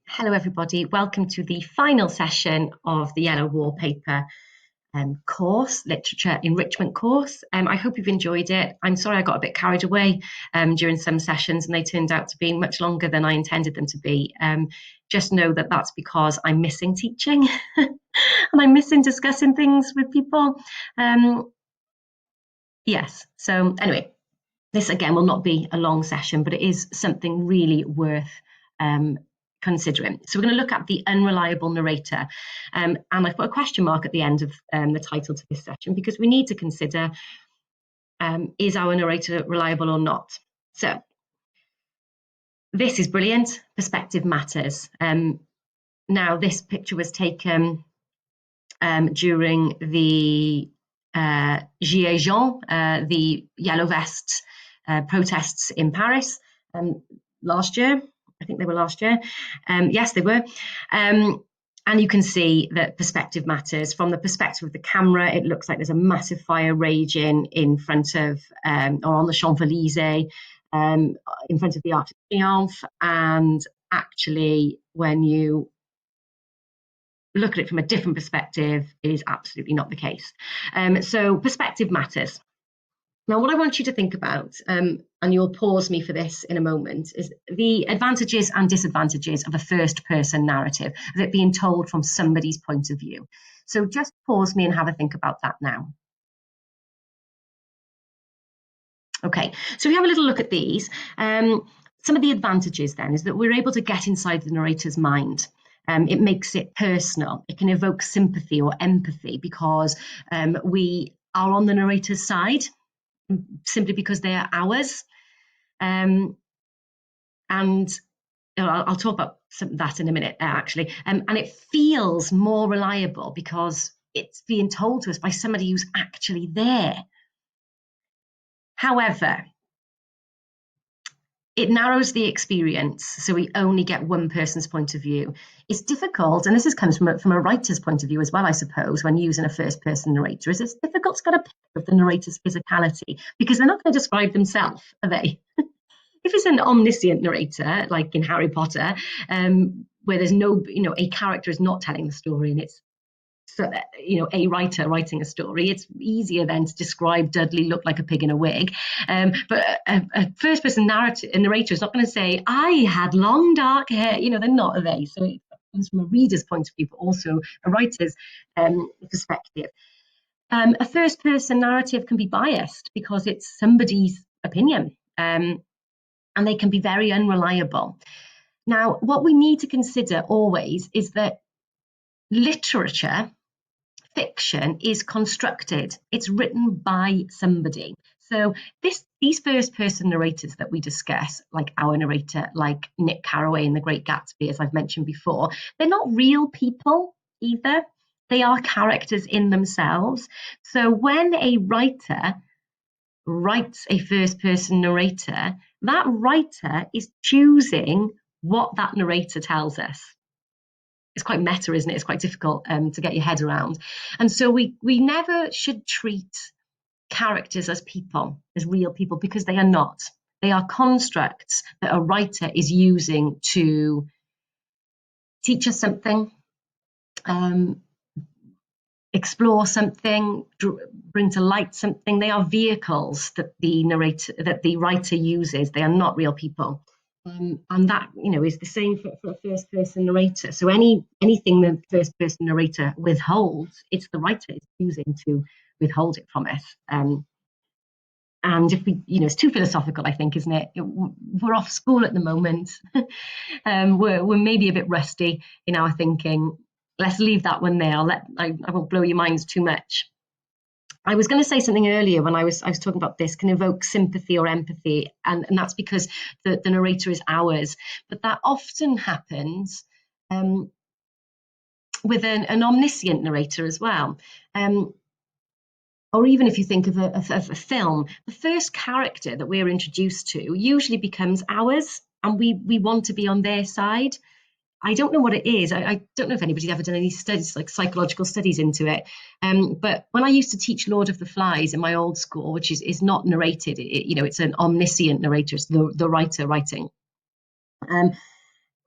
Hello, everybody. Welcome to the final session of the Yellow Wallpaper course, Literature Enrichment course. I hope you've enjoyed it. I'm sorry I got a bit carried away during some sessions and they turned out to be much longer than I intended them to be. Just know that that's because I'm missing teaching and I'm missing discussing things with people. Yes, so anyway, this again will not be a long session, but it is something really worth considering. So we're going to look at the unreliable narrator. And I've put a question mark at the end of the title to this session because we need to consider, is our narrator reliable or not? So this is brilliant. Perspective matters. Now, this picture was taken during the Gilets jaunes, the Yellow Vests protests in Paris last year. I think they were last year. Yes, they were. And you can see that perspective matters. From the perspective of the camera, it looks like there's a massive fire raging in front of, or on the Champs-Élysées, in front of the Arc de Triomphe. And actually, when you look at it from a different perspective, it is absolutely not the case. So perspective matters. Now, what I want you to think about, and you'll pause me for this in a moment, is the advantages and disadvantages of a first-person narrative, of it being told from somebody's point of view. So just pause me and have a think about that now. Okay, so we have a little look at these. Some of the advantages then is that we're able to get inside the narrator's mind. It makes it personal. It can evoke sympathy or empathy because we are on the narrator's side simply because they are ours. And I'll talk about that in a minute, actually. And it feels more reliable because it's being told to us by somebody who's actually there. However, it narrows the experience, so we only get one person's point of view. It's difficult, and this comes from a writer's point of view as well, I suppose, when using a first-person narrator, is it's difficult to get a picture of the narrator's physicality because they're not going to describe themselves, are they? If it's an omniscient narrator, like in Harry Potter, where there's no, a character is not telling the story and it's, a writer writing a story, it's easier then to describe Dudley looked like a pig in a wig. But a first-person narrator is not going to say, I had long dark hair. They're not, are they? So it comes from a reader's point of view, but also a writer's perspective. A first-person narrative can be biased because it's somebody's opinion. And they can be very unreliable. Now, what we need to consider always is that literature, fiction, is constructed. It's written by somebody. So these first-person narrators that we discuss, like our narrator, like Nick Carraway in The Great Gatsby, as I've mentioned before, they're not real people either. They are characters in themselves. So when a writer writes a first-person narrator, that writer is choosing what that narrator tells us. It's quite meta, isn't it? It's quite difficult to get your head around. And so we never should treat characters as people, as real people, because they are not. They are constructs that a writer is using to teach us something, explore something, bring to light something. They are vehicles that the writer uses. They are not real people. And that, is the same for a first-person narrator. So anything the first-person narrator withholds, it's the writer is choosing to withhold it from us. And if we, it's too philosophical, I think, isn't it? We're off school at the moment. We're maybe a bit rusty in our thinking. Let's leave that one there. I won't blow your minds too much. I was going to say something earlier when I was talking about this can evoke sympathy or empathy, and that's because the narrator is ours. But that often happens with an omniscient narrator as well. Or even if you think of a film, the first character that we're introduced to usually becomes ours, and we want to be on their side. I don't know what it is. I don't know if anybody's ever done any studies, like psychological studies into it. But when I used to teach Lord of the Flies in my old school, which is not narrated, it's an omniscient narrator, it's the writer writing.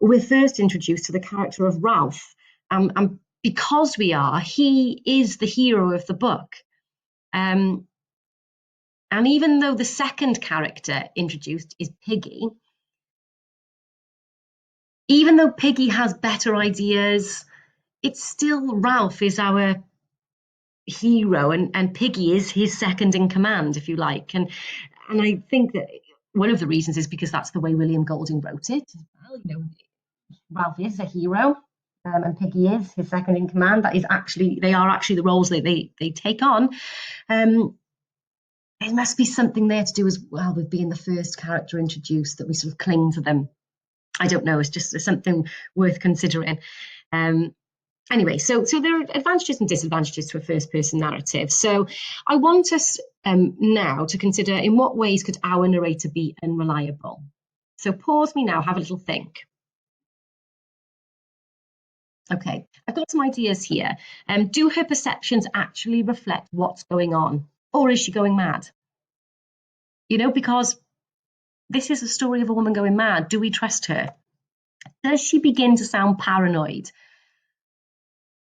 we're first introduced to the character of Ralph. And because he is the hero of the book. And even though the second character introduced is Piggy, even though Piggy has better ideas, it's still Ralph is our hero, and Piggy is his second in command, if you like. And I think that one of the reasons is because that's the way William Golding wrote it. Well, Ralph is a hero, and Piggy is his second in command. They are actually the roles they take on. There must be something there to do as well with being the first character introduced, that we sort of cling to them. I don't know. It's just something worth considering. Anyway, so there are advantages and disadvantages to a first-person narrative. So I want us now to consider, in what ways could our narrator be unreliable? So pause me now, have a little think. Okay, I've got some ideas here. Do her perceptions actually reflect what's going on? Or is she going mad? Because this is a story of a woman going mad. Do we trust her? Does she begin to sound paranoid?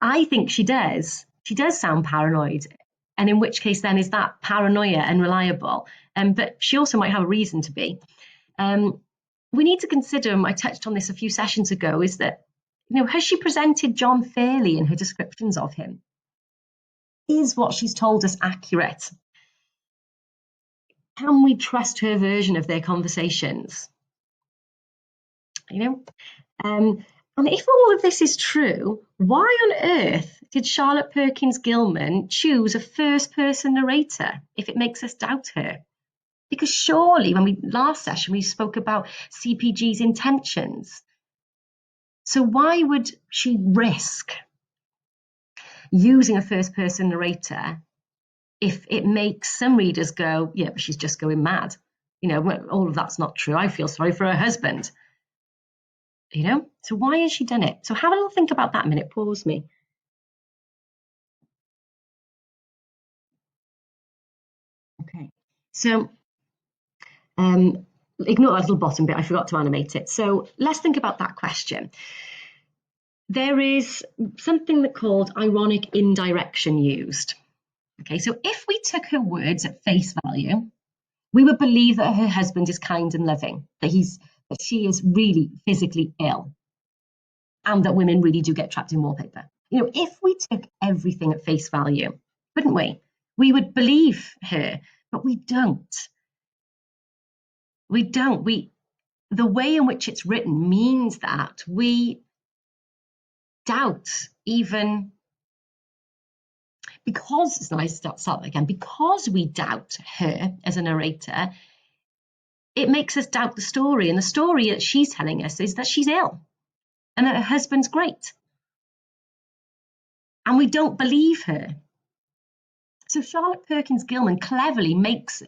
I think she does. She does sound paranoid. And in which case, then, is that paranoia unreliable? But she also might have a reason to be. We need to consider, and I touched on this a few sessions ago, is that, has she presented John fairly in her descriptions of him? Is what she's told us accurate? Can we trust her version of their conversations? And if all of this is true, why on earth did Charlotte Perkins Gilman choose a first-person narrator if it makes us doubt her? Because surely, last session, we spoke about CPG's intentions. So why would she risk using a first-person narrator if it makes some readers go, yeah, but she's just going mad? All of that's not true. I feel sorry for her husband. So why has she done it? So have a little think about that a minute. Pause me. Okay. So ignore that little bottom bit. I forgot to animate it. So let's think about that question. There is something called ironic indirection used. Okay, so if we took her words at face value, we would believe that her husband is kind and loving, that she is really physically ill, and that women really do get trapped in wallpaper. If we took everything at face value, wouldn't we? We would believe her, but we don't. We don't. The way in which it's written means that we doubt, even because, I start again, because we doubt her as a narrator, it makes us doubt the story. And the story that she's telling us is that she's ill and that her husband's great. And we don't believe her. So Charlotte Perkins Gilman cleverly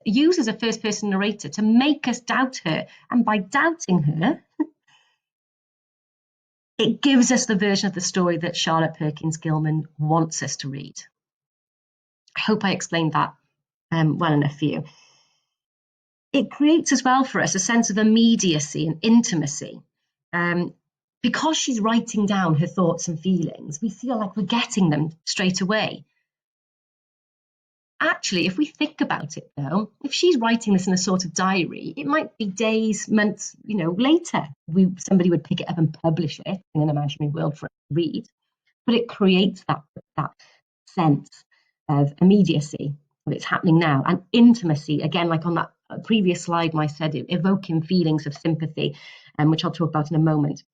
uses a first-person narrator to make us doubt her. And by doubting her, it gives us the version of the story that Charlotte Perkins Gilman wants us to read. I hope I explained that well enough for you. It creates as well for us a sense of immediacy and intimacy. Because she's writing down her thoughts and feelings, we feel like we're getting them straight away. Actually, if we think about it, though, if she's writing this in a sort of diary, it might be days, months, later. Somebody would pick it up and publish it in an imaginary world for us to read. But it creates that sense of immediacy, of it's happening now, and intimacy. Again, like on that previous slide, I said, evoking feelings of sympathy, which I'll talk about in a moment.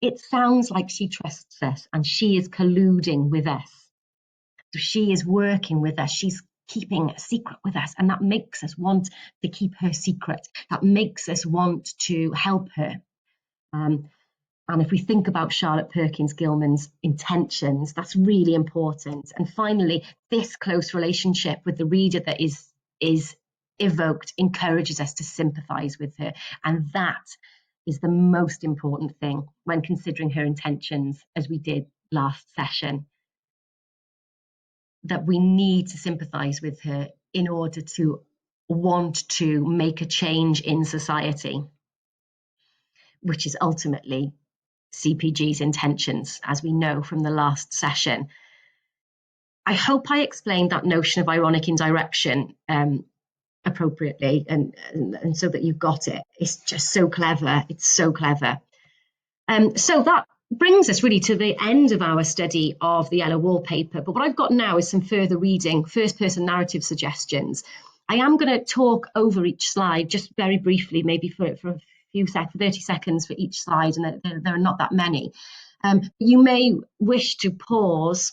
It sounds like she trusts us and she is colluding with us. So she is working with us. She's keeping a secret with us. And that makes us want to keep her secret. That makes us want to help her. And if we think about Charlotte Perkins Gilman's intentions, that's really important. And finally, this close relationship with the reader that is evoked encourages us to sympathize with her. And that is the most important thing when considering her intentions, as we did last session. That we need to sympathize with her in order to want to make a change in society. which is ultimately CPG's intentions, as we know from the last session. I hope I explained that notion of ironic indirection appropriately, and so that you've got it. It's just so clever. It's so clever. So that brings us really to the end of our study of the yellow wallpaper. But what I've got now is some further reading, first-person narrative suggestions. I am going to talk over each slide just very briefly, maybe for a few 30 seconds for each slide, and there are not that many. You may wish to pause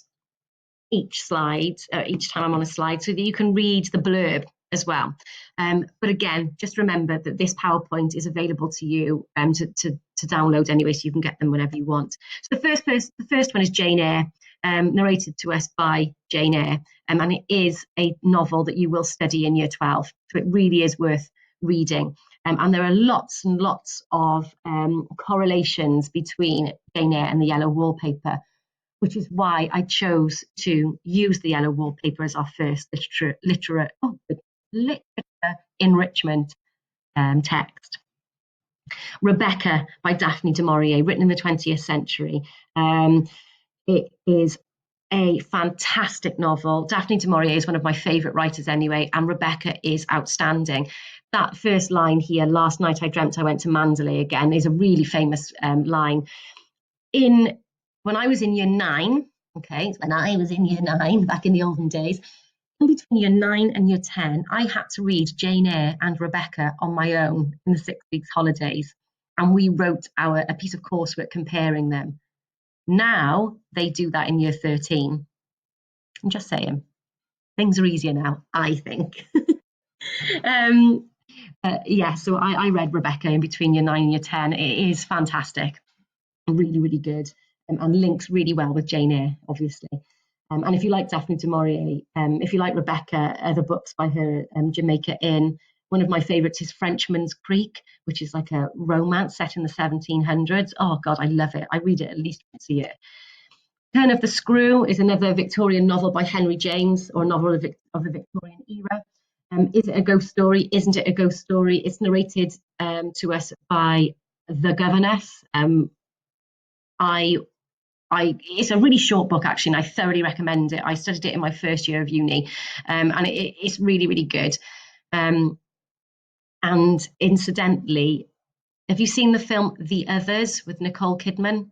each slide, each time I'm on a slide, so that you can read the blurb as well. But again, just remember that this PowerPoint is available to you to download anyway, so you can get them whenever you want. So the first one is Jane Eyre, narrated to us by Jane Eyre, and it is a novel that you will study in Year 12, so it really is worth reading. And there are lots and lots of correlations between Jane Eyre and the yellow wallpaper, which is why I chose to use the yellow wallpaper as our first literature enrichment text. Rebecca by Daphne du Maurier, written in the 20th century. It is a fantastic novel. Daphne du Maurier is one of my favourite writers anyway, and Rebecca is outstanding. That first line here, "Last night I dreamt I went to Mandalay again," is a really famous line. When I was in Year 9, back in the olden days, in between Year 9 and Year 10, I had to read Jane Eyre and Rebecca on my own in the 6 weeks holidays, and we wrote a piece of coursework comparing them. Now they do that in Year 13. I'm just saying, things are easier now, I think. So I read Rebecca in between Year 9 and Year 10. It is fantastic, really, really good, and links really well with Jane Eyre, obviously. And if you like Daphne du Maurier, if you like Rebecca, other books by her, Jamaica Inn. One of my favourites is Frenchman's Creek, which is like a romance set in the 1700s. Oh, God, I love it. I read it at least once a year. Turn of the Screw is another Victorian novel by Henry James, or a novel of the Victorian era. Is it a ghost story? Isn't it a ghost story? It's narrated to us by the governess. It's a really short book, actually, and I thoroughly recommend it. I studied it in my first year of uni, and it's really, really good. And incidentally, have you seen the film The Others with Nicole Kidman?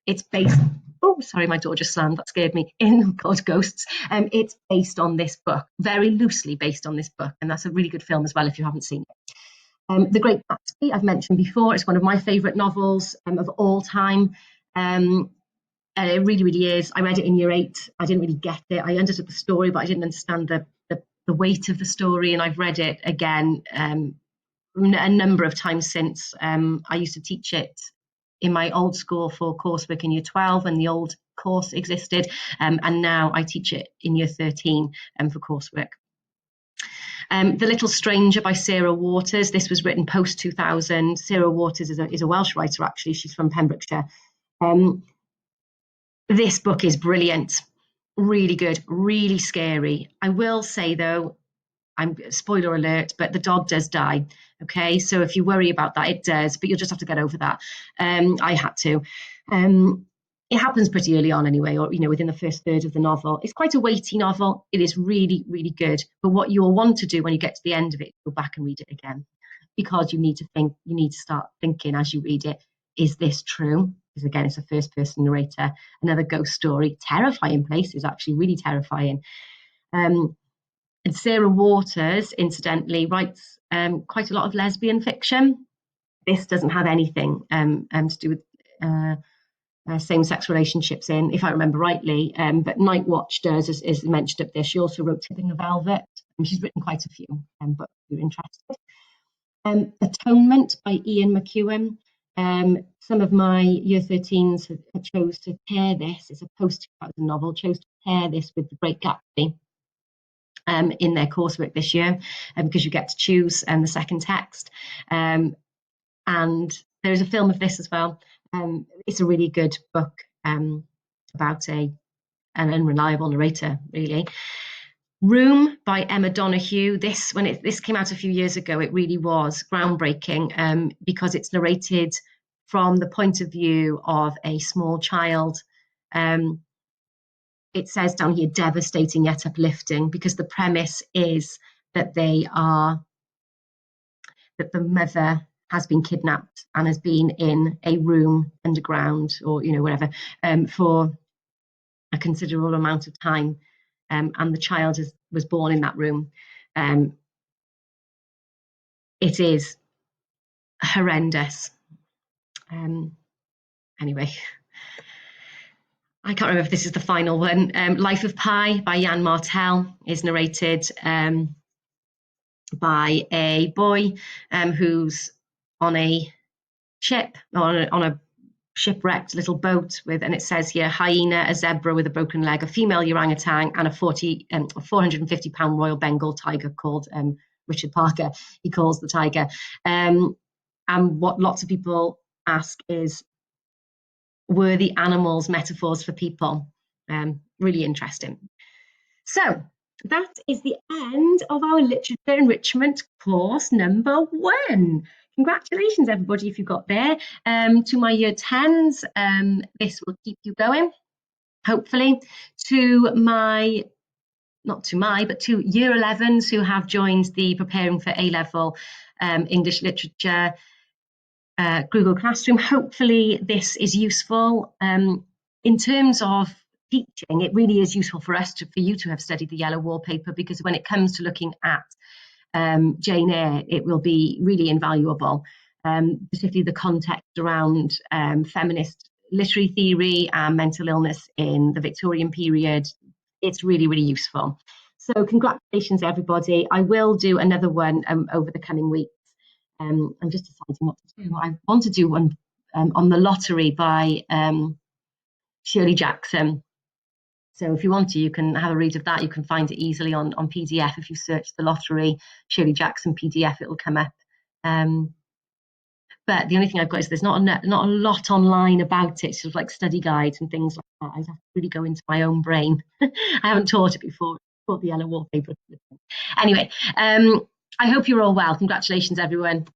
It's based... Oh, sorry, my door just slammed. That scared me. In God, Ghosts. It's based on this book, very loosely based on this book, and that's a really good film as well if you haven't seen it. The Great Gatsby, I've mentioned before. It's one of my favourite novels of all time. It really, really is. I read it in Year 8. I didn't really get it. I understood the story, but I didn't understand the weight of the story. And I've read it again a number of times since. I used to teach it in my old school for coursework in Year 12 when the old course existed. And now I teach it in Year 13 for coursework. The Little Stranger by Sarah Waters. This was written post-2000. Sarah Waters is a Welsh writer, actually. She's from Pembrokeshire. This book is brilliant, really good, really scary. I will say, though, spoiler alert, but the dog does die. Okay, so if you worry about that, it does, but you'll just have to get over that. I had to. It happens pretty early on anyway, or within the first third of the novel. It's quite a weighty novel. It is really, really good. But what you'll want to do when you get to the end of it, go back and read it again, because you need to think. You need to start thinking as you read it. Is this true? Because again, it's a first-person narrator. Another ghost story, terrifying places, actually, really terrifying. And Sarah Waters, incidentally, writes quite a lot of lesbian fiction. This doesn't have anything to do with same-sex relationships in, if I remember rightly, but Night Watch does, as mentioned up there. She also wrote Tipping the Velvet, and she's written quite a few books if you're interested. Atonement by Ian McEwan. Some of my Year 13s have chose to pair this, it's a post-2000 novel, chose to pair this with The Great Gatsby in their coursework this year, because you get to choose the second text. And there's a film of this as well. It's a really good book about an unreliable narrator, really. Room by Emma Donoghue. This came out a few years ago, it really was groundbreaking, because it's narrated from the point of view of a small child. Um, it says down here, devastating yet uplifting, because the premise is that that the mother has been kidnapped and has been in a room underground, or wherever, for a considerable amount of time, and the child was born in that room. It is horrendous. Anyway, I can't remember if this is the final one. Life of Pi by Yann Martel is narrated by a boy who's on a ship, on a shipwrecked little boat and it says here, hyena, a zebra with a broken leg, a female orangutan, and a 450-pound Royal Bengal tiger called Richard Parker. He calls the tiger. And what lots of people ask is, were the animals metaphors for people? Really interesting. So that is the end of our literature enrichment course number 1. Congratulations, everybody, if you got there. To my year 10s, this will keep you going, hopefully. To year 11s who have joined the Preparing for A-Level English Literature Google Classroom, hopefully this is useful. In terms of teaching, it really is useful for you to have studied the Yellow Wallpaper, because when it comes to looking at Jane Eyre, it will be really invaluable, particularly the context around feminist literary theory and mental illness in the Victorian period. It's really, really useful. So congratulations, everybody. I will do another one over the coming weeks. I'm just deciding what to do. I want to do one on The Lottery by Shirley Jackson. So if you want to, you can have a read of that. You can find it easily on PDF. If you search The Lottery, Shirley Jackson PDF, it will come up. But the only thing I've got is there's not a lot online about it, sort of like study guides and things like that. I'd have to really go into my own brain. I haven't taught it before. Taught the Yellow Wallpaper. Anyway, I hope you're all well. Congratulations, everyone.